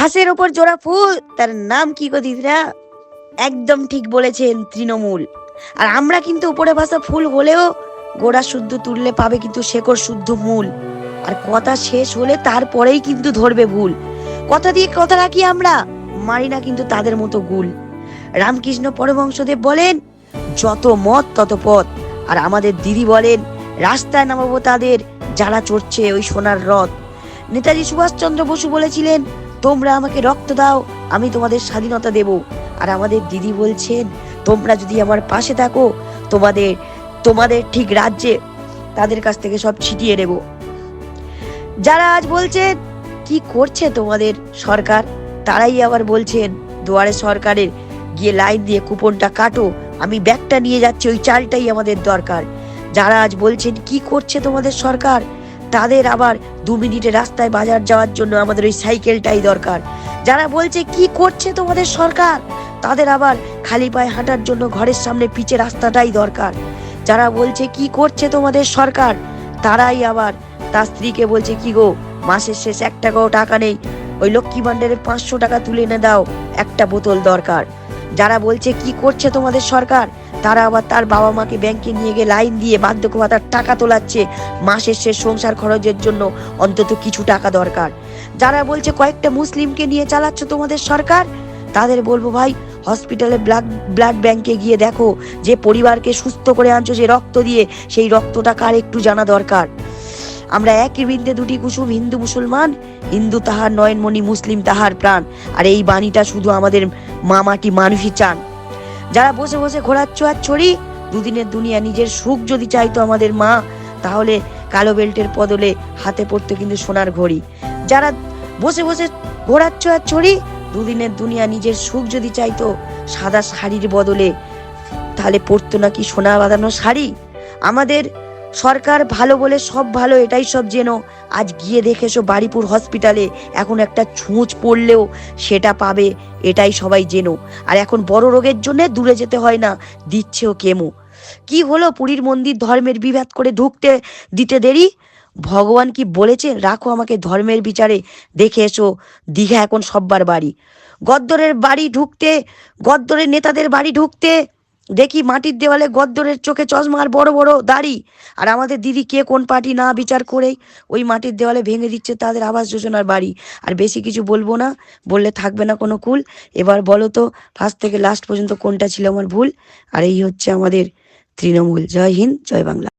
ঘাসের ওপর জোড়া ফুল, তার নাম কি গো দিদিরা? একদম ঠিক বলেছেন, তৃণমূল। আর আমরা কিন্তু উপরে ভাসা ফুল হলেও গোড়া শুদ্ধ তুললে পাবে কিন্তু শেকড় শুদ্ধ মূল। আর কথা শেষ হলে তারপরেই কিন্তু ধরবে ভুল। কথা দিয়ে কথা রাখি আমরা, মারি না কিন্তু তাদের মতো গুল। রামকৃষ্ণ পরমহংসদেব বলেন, যত মত তত পথ। আর আমাদের দিদি বলেন, রাস্তায় নামাবো তাদের যারা চড়ছে ওই সোনার রথ। নেতাজি সুভাষচন্দ্র বসু বলেছিলেন, তোমরা আমাকে রক্ত দাও, আমি তোমাদের স্বাধীনতা দেব। আর আমাদের দিদি বলছেন, তোমরা যদি আমার পাশে থাকো, তোমাদের তোমাদের ঠিক রাজ্যে তাদের কাছ থেকে সব ছিটিয়ে নেব। যারা আজ বলছেন কি করছে তোমাদের সরকার, তারাই আবার বলছেন দুয়ারে সরকারের গিয়ে লাইন দিয়ে কুপনটা কাটো, আমি ব্যাগটা নিয়ে যাচ্ছি, ওই চালটাই আমাদের দরকার। যারা আজ বলছেন কি করছে তোমাদের সরকার, তাদের আবার 2 মিনিটে রাস্তায় বাজার যাওয়ার জন্য আমাদের ওই সাইকেলটাই দরকার। যারা বলছে কি করছে তোমাদের সরকার, তাদের আবার খালি পায়ে হাঁটার জন্য ঘরের সামনে পিচে রাস্তাটাই দরকার। যারা বলছে কি করছে তোমাদের সরকার, তারাই আবার তার স্ত্রীকে বলছে, কি গো মাসের শেষ 1 টাকাও টাকা নেই, ওই লক্ষ্মী ভান্ডারের 500 টাকা তুলে এনে দাও, একটা বোতল দরকার। যারা বলছে কি করছে তোমাদের সরকার, তারা আবার তার বাবা মাকে ব্যাংকে নিয়ে গিয়ে লাইন দিয়ে বার্ধক্য ভাতার টাকা তোলাচ্ছে, মাসের শেষ সংসার খরচের জন্য অন্তত কিছু টাকা দরকার। যারা বলছে কয়েকটা মুসলিমকে নিয়ে চালাচ্ছ তোমাদের সরকার, তাদের বলবো, ভাই হসপিটালে ব্লাড ব্যাংকে গিয়ে দেখো, যে পরিবারকে সুস্থ করে আনছো যে রক্ত দিয়ে, সেই রক্তটা কার একটু জানা দরকার। আমরা একই বৃন্দে দুটি কুসুম, হিন্দু মুসলমান, হিন্দু তাহার নয়নমণি, মুসলিম তাহার প্রাণ। আর এই বাণীটা শুধু আমাদের মামাটি মানুষই চান। যারা বসে বসে ঘোরাচ্ছ আর ছড়ি, দুদিনের দুনিয়া নিজের সুখ যদি চাইতো আমাদের মা, তাহলে কালো বেল্টের বদলে হাতে পড়তো কিন্তু সোনার ঘড়ি। যারা বসে বসে ঘোরাচ্ছ আর ছড়ি, দুদিনের দুনিয়া নিজের সুখ যদি চাইতো সাদা শাড়ির বদলে, তাহলে পড়তো নাকি সোনা বাঁধানো শাড়ি। আমাদের সরকার ভালো বলে সব ভালো, এটাই সব জেনো। আজ গিয়ে দেখেছো বারিপুর হসপিটালে এখন একটা ছুঁচ পড়লেও সেটা পাবে, এটাই সবাই জেনো। আর এখন বড় রোগের জন্য দূরে যেতে হয় না, দিচ্ছেও কেমো। কি হলো, পুরীর মন্দির ধর্মের বিভেদ করে ঢুকতে দিতে দেরি? ভগবান কি বলেছে, রাখো আমাকে ধর্মের বিচারে, দেখে এসো দীঘা এখন সব্বার বাড়ি। গদ্দরের বাড়ি ঢুকতে, গদ্দরের নেতাদের বাড়ি ঢুকতে দেখি মাটির দেওয়ালে গদ্দরের চোখে চশমা আর বড় বড় দাড়ি। আর আমাদের দিদি কে কোন পার্টি না বিচার করেই ওই মাটির দেওয়ালে ভেঙে দিচ্ছে তাদের আবাস যোজনার বাড়ি। আর বেশি কিছু বলবো না, বললে থাকবে না কোনো কুল। এবার বলো তো ফার্স্ট থেকে লাস্ট পর্যন্ত কোনটা ছিল আমার ভুল। আর এই হচ্ছে আমাদের তৃণমূল। জয় হিন্দ, জয় বাংলা।